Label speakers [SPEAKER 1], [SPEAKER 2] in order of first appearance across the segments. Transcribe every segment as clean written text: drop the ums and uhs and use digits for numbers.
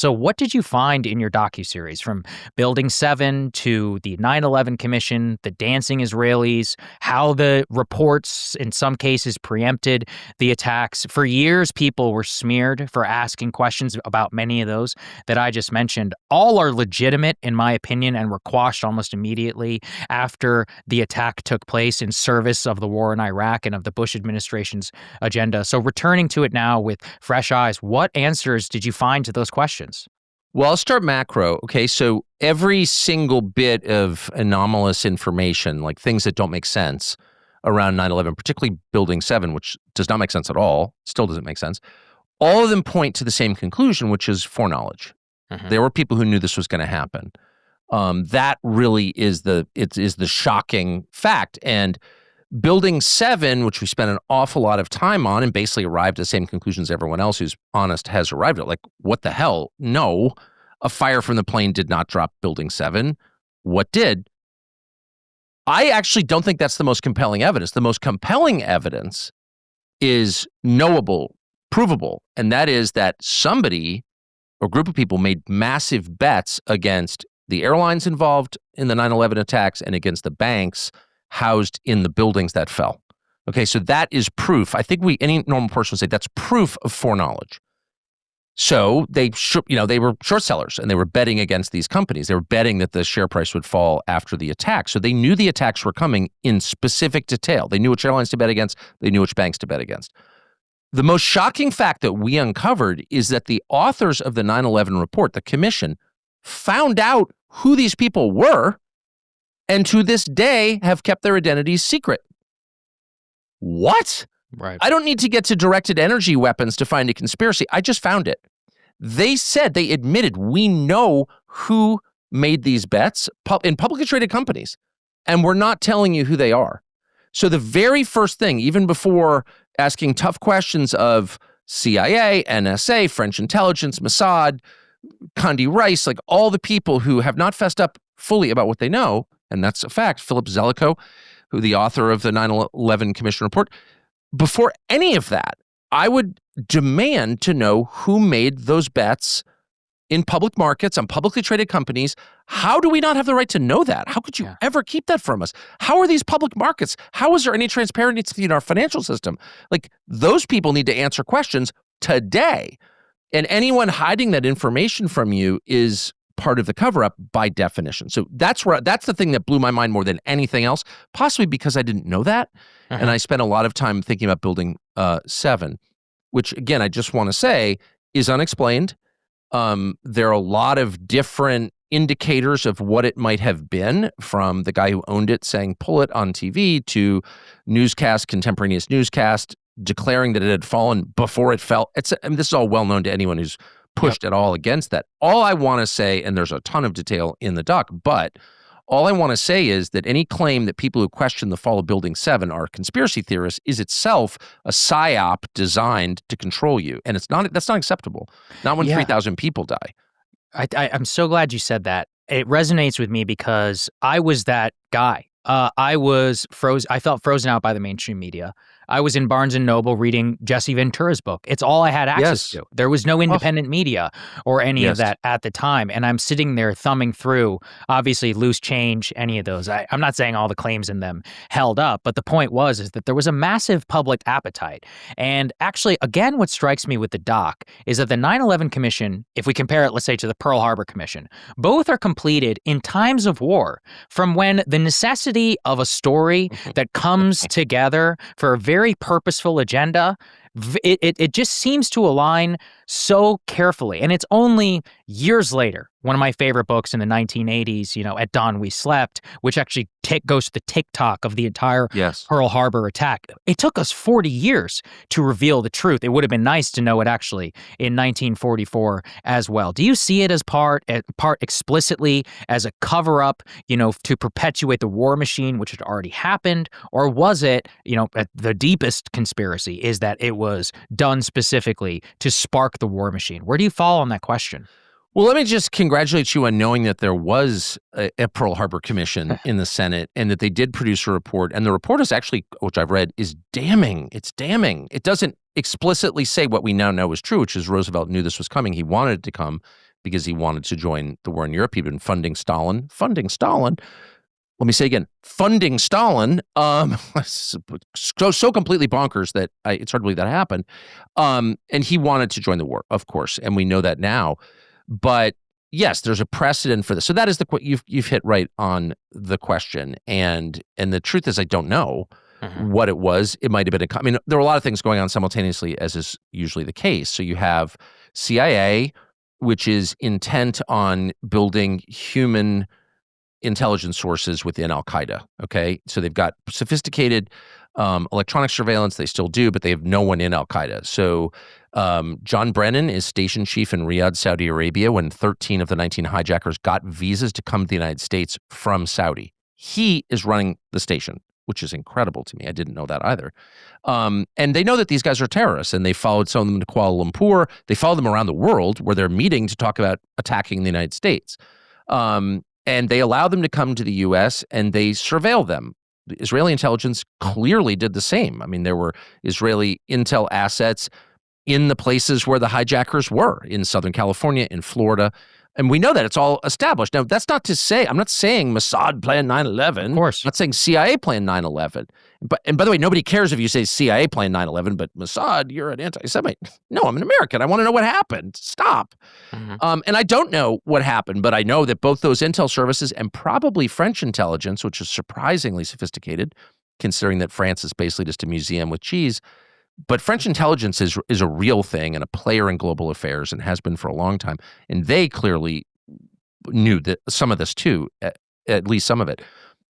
[SPEAKER 1] So what did you find in your docuseries, from Building 7 to the 9/11 Commission, the dancing Israelis, how the reports in some cases preempted the attacks? For years, people were smeared for asking questions about many of those that I just mentioned. All are legitimate, in my opinion, and were quashed almost immediately after the attack took place in service of the war in Iraq and of the Bush administration's agenda. So returning to it now with fresh eyes, what answers did you find to those questions?
[SPEAKER 2] Well, I'll start macro. Okay, so every single bit of anomalous information, like things that don't make sense around 9/11, particularly Building 7, which does not make sense at all, still doesn't make sense, all of them point to the same conclusion, which is foreknowledge. There were people who knew this was going to happen. That really is the shocking fact. And Building 7, which we spent an awful lot of time on and basically arrived at the same conclusions everyone else who's honest has arrived at. Like, what the hell? No, a fire from the plane did not drop Building 7. What did? I actually don't think that's the most compelling evidence. The most compelling evidence is knowable, provable, and that is that somebody or group of people made massive bets against the airlines involved in the 9/11 attacks and against the banks housed in the buildings that fell. Okay, so that is proof. I think any normal person would say that's proof of foreknowledge. So they were short sellers and they were betting against these companies. They were betting that the share price would fall after the attack. So they knew the attacks were coming in specific detail. They knew which airlines to bet against. They knew which banks to bet against. The most shocking fact that we uncovered is that the authors of the 9/11 report, the commission, found out who these people were and to this day have kept their identities secret. What?
[SPEAKER 1] Right.
[SPEAKER 2] I don't need to get to directed energy weapons to find a conspiracy. I just found it. They admitted, we know who made these bets in publicly traded companies, and we're not telling you who they are. So the very first thing, even before asking tough questions of CIA, NSA, French intelligence, Mossad, Condi Rice, like all the people who have not fessed up fully about what they know, and that's a fact, Philip Zelikow, who the author of the 9/11 Commission report, before any of that, I would demand to know who made those bets in public markets on publicly traded companies. How do we not have the right to know that? How could you ever keep that from us? How are these public markets? How is there any transparency in our financial system? Like, those people need to answer questions today. And anyone hiding that information from you is part of the cover-up by definition. So that's the thing that blew my mind more than anything else, possibly because I didn't know that. And I spent a lot of time thinking about Building 7, which, again, I just want to say is unexplained. There are a lot of different indicators of what it might have been, from the guy who owned it saying, pull it on TV, to contemporaneous newscast, declaring that it had fallen before it fell. This is all well known to anyone who's pushed at all against that. All I want to say, and there's a ton of detail in the doc, but all I want to say is that any claim that people who question the fall of Building 7 are conspiracy theorists is itself a psyop designed to control you. And that's not acceptable. Not when 3,000 people die.
[SPEAKER 1] I'm so glad you said that. It resonates with me because I was that guy. I was frozen. I felt frozen out by the mainstream media. I was in Barnes & Noble reading Jesse Ventura's book. It's all I had access to. There was no independent media or any of that at the time. And I'm sitting there thumbing through, obviously, Loose Change, any of those. I'm not saying all the claims in them held up, but the point is that there was a massive public appetite. And actually, again, what strikes me with the doc is that the 9/11 Commission, if we compare it, let's say, to the Pearl Harbor Commission, both are completed in times of war, from when the necessity of a story that comes together for a very purposeful agenda, it just seems to align so carefully. And it's only years later, one of my favorite books in the 1980s, At Dawn We Slept, which actually goes to the TikTok of the entire Pearl Harbor attack. It took us 40 years to reveal the truth. It would have been nice to know it actually in 1944 as well. Do you see it as part explicitly as a cover-up, to perpetuate the war machine, which had already happened? Or was it, the deepest conspiracy is that it was done specifically to spark the war machine? Where do you fall on that question?
[SPEAKER 2] Well, let me just congratulate you on knowing that there was a Pearl Harbor Commission in the Senate and that they did produce a report. And the report is actually, which I've read, is damning. It's damning. It doesn't explicitly say what we now know is true, which is Roosevelt knew this was coming. He wanted it to come. because he wanted to join the war in Europe. He'd been funding Stalin. Let me say again, funding Stalin. So completely bonkers that it's hard to believe that happened. And he wanted to join the war, of course, and we know that now. But yes, there's a precedent for this. So that is you've hit right on the question. And the truth is, I don't know what it was. It might have been. I mean, there were a lot of things going on simultaneously, as is usually the case. So you have CIA, which is intent on building human intelligence sources within Al-Qaeda, okay? So they've got sophisticated electronic surveillance. They still do, but they have no one in Al-Qaeda. So John Brennan is station chief in Riyadh, Saudi Arabia, when 13 of the 19 hijackers got visas to come to the United States from Saudi. He is running the station, which is incredible to me. I didn't know that either. And they know that these guys are terrorists, and they followed some of them to Kuala Lumpur. They followed them around the world where they're meeting to talk about attacking the United States. And they allow them to come to the U.S. and they surveil them. The Israeli intelligence clearly did the same. I mean, there were Israeli intel assets in the places where the hijackers were, in Southern California, in Florida. And we know that it's all established. Now, that's not to say, I'm not saying Mossad planned 9/11. Of
[SPEAKER 1] course.
[SPEAKER 2] I'm not saying CIA planned 9/11. And by the way, nobody cares if you say CIA planned 9/11, but Mossad, you're an anti-Semite. No, I'm an American. I want to know what happened. Stop. And I don't know what happened, but I know that both those intel services and probably French intelligence, which is surprisingly sophisticated, considering that France is basically just a museum with cheese. But French intelligence is a real thing and a player in global affairs and has been for a long time. And they clearly knew that some of this too, at least some of it.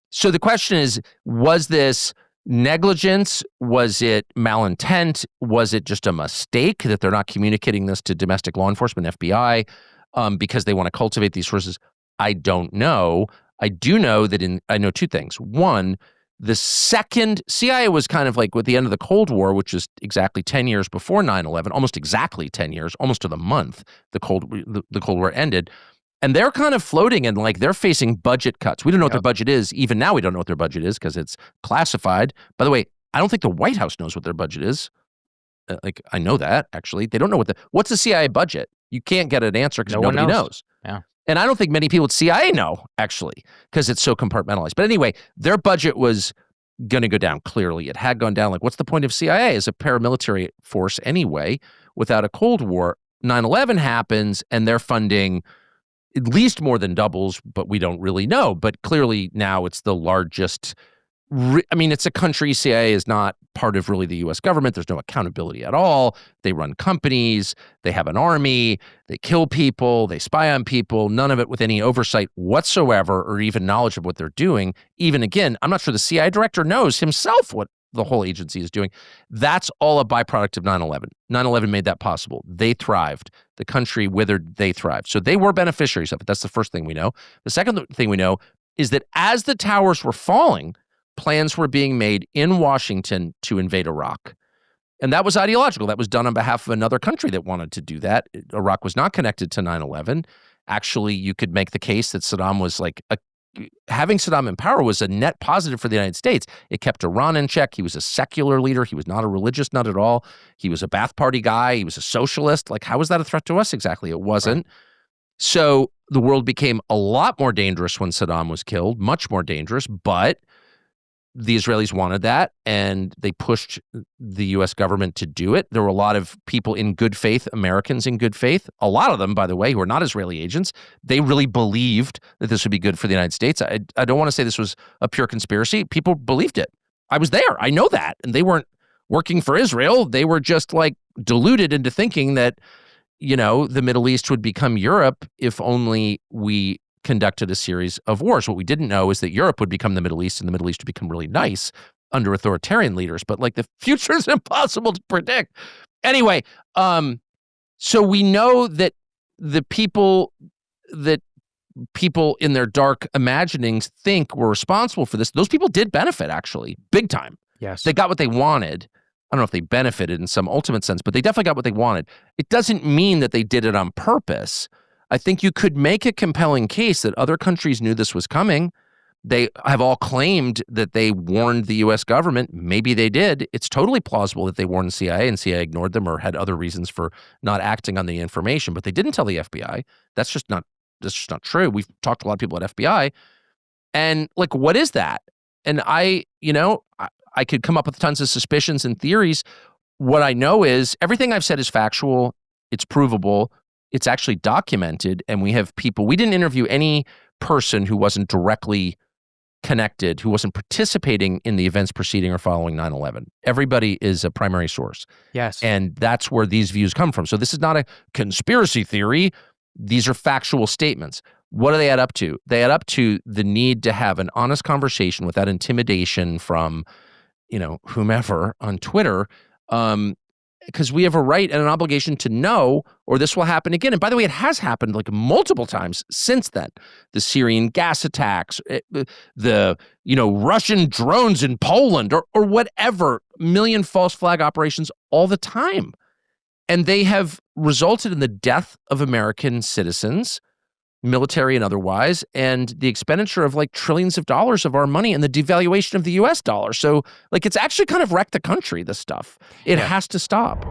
[SPEAKER 2] So the question is, was this negligence? Was it malintent? Was it just a mistake that they're not communicating this to domestic law enforcement, FBI, because they want to cultivate these sources? I don't know. I do know that I know two things. One, the second CIA was kind of like with the end of the Cold War, which is exactly 10 years before 9/11, almost exactly 10 years, almost to the month, the Cold War ended. And they're kind of floating and like they're facing budget cuts. We don't know what their budget is. Even now, we don't know what their budget is because it's classified. By the way, I don't think the White House knows what their budget is. I know that, actually. They don't know what's the CIA budget? You can't get an answer because nobody knows.
[SPEAKER 1] Yeah.
[SPEAKER 2] And I don't think many people at CIA know, actually, because it's so compartmentalized. But anyway, their budget was going to go down, clearly. It had gone down. Like, what's the point of CIA as a paramilitary force anyway without a Cold War? 9/11 happens, and they're funding at least more than doubles, but we don't really know. But clearly now it's the largest. It's a country. CIA is not part of really the U.S. government. There's no accountability at all. They run companies. They have an army. They kill people. They spy on people. None of it with any oversight whatsoever or even knowledge of what they're doing. Even again, I'm not sure the CIA director knows himself what the whole agency is doing. That's all a byproduct of 9/11. 9/11 made that possible. They thrived. The country withered. They thrived. So they were beneficiaries of it. That's the first thing we know. The second thing we know is that as the towers were falling, plans were being made in Washington to invade Iraq. And that was ideological. That was done on behalf of another country that wanted to do that. Iraq was not connected to 9/11. Actually, you could make the case that Saddam was having Saddam in power was a net positive for the United States. It kept Iran in check. He was a secular leader. He was not a religious nut at all. He was a Ba'ath Party guy. He was a socialist. How was that a threat to us exactly? It wasn't. Right. So the world became a lot more dangerous when Saddam was killed, much more dangerous, but the Israelis wanted that, and they pushed the U.S. government to do it. There were a lot of people in good faith, Americans in good faith, a lot of them, by the way, who are not Israeli agents. They really believed that this would be good for the United States. I don't want to say this was a pure conspiracy. People believed it. I was there. I know that. And they weren't working for Israel. They were just deluded into thinking that, the Middle East would become Europe if only we conducted a series of wars. What we didn't know is that Europe would become the Middle East and the Middle East would become really nice under authoritarian leaders. But the future is impossible to predict. Anyway, so we know that the people in their dark imaginings think were responsible for this. Those people did benefit, actually, big time.
[SPEAKER 1] Yes.
[SPEAKER 2] They got what they wanted. I don't know if they benefited in some ultimate sense, but they definitely got what they wanted. It doesn't mean that they did it on purpose. I think you could make a compelling case that other countries knew this was coming. They have all claimed that they warned the U.S. government. Maybe they did. It's totally plausible that they warned the CIA and CIA ignored them or had other reasons for not acting on the information, but they didn't tell the FBI. That's just not true. We've talked to a lot of people at FBI, and like, what is that? And I could come up with tons of suspicions and theories. What I know is everything I've said is factual. It's provable. It's actually documented. And we have people. We didn't interview any person who wasn't directly connected, who wasn't participating in the events preceding or following 9/11. Everybody is a primary source.
[SPEAKER 1] Yes.
[SPEAKER 2] And that's where these views come from. So this is not a conspiracy theory. These are factual statements. What do they add up to? They add up to the need to have an honest conversation without intimidation from, whomever on Twitter, because we have a right and an obligation to know, or this will happen again. And by the way, it has happened like multiple times since then. The Syrian gas attacks, the Russian drones in Poland, or whatever, million false flag operations all the time. And they have resulted in the death of American citizens, military and otherwise, and the expenditure of like trillions of dollars of our money and the devaluation of the US dollar. So like, it's actually kind of wrecked the country, this stuff. It has to stop.